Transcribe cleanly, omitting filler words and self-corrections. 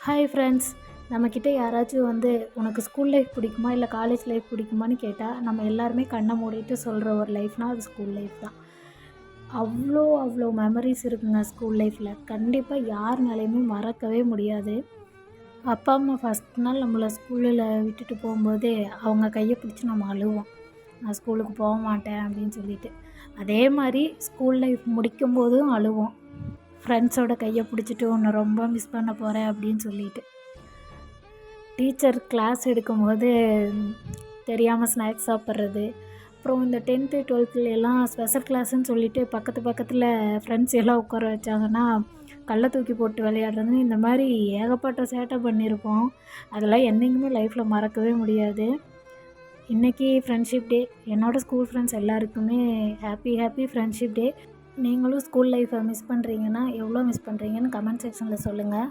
Hi friends. நம்மக்கிட்ட யாராச்சும் உனக்கு ஸ்கூல் லைஃப் பிடிக்குமா இல்லை காலேஜ் லைஃப் பிடிக்குமான்னு கேட்டால் நம்ம எல்லாருமே கண்ணை மூடிட்டு சொல்கிற ஒரு லைஃப்னால் அது ஸ்கூல் லைஃப் தான். அவ்வளோ மெமரிஸ் இருக்குங்க ஸ்கூல் லைஃப்பில். கண்டிப்பாக யாருனாலையுமே மறக்கவே முடியாது. அப்பா அம்மா ஃபஸ்ட் நாள் நம்மளை ஸ்கூலில் விட்டுட்டு போகும்போதே அவங்க கையை பிடிச்சி நம்ம அழுவோம், நான் ஸ்கூலுக்கு போக மாட்டேன் அப்படின்னு சொல்லிட்டு. அதே மாதிரி ஸ்கூல் லைஃப் முடிக்கும் போதும் அழுவோம், ஃப்ரெண்ட்ஸோட கையை பிடிச்சிட்டு உன்னை ரொம்ப மிஸ் பண்ண போகிறேன் அப்படின்னு சொல்லிட்டு. டீச்சர் கிளாஸ் எடுக்கும்போது தெரியாமல் ஸ்நாக்ஸ் சாப்பிட்றது, அப்புறம் இந்த 10th 12th எல்லாம் ஸ்பெஷல் கிளாஸுன்னு சொல்லிட்டு பக்கத்தில் ஃப்ரெண்ட்ஸ் எல்லாம் உட்கார வச்சாங்கன்னா கல்லை தூக்கி போட்டு விளையாடுறது, இந்த மாதிரி ஏகப்பட்ட சேட்டை பண்ணியிருப்போம். அதெல்லாம் என்றைக்குமே லைஃப்பில் மறக்கவே முடியாது. இன்றைக்கி ஃப்ரெண்ட்ஷிப் டே. என்னோடய ஸ்கூல் ஃப்ரெண்ட்ஸ் எல்லாருக்குமே ஹாப்பி ஃப்ரெண்ட்ஷிப் டே. நீங்களும் ஸ்கூல் லைஃப்பை மிஸ் பண்ணுறீங்கன்னா எவ்வளோ மிஸ் பண்ணுறீங்கன்னு கமெண்ட் செக்ஷனில் சொல்லுங்கள்.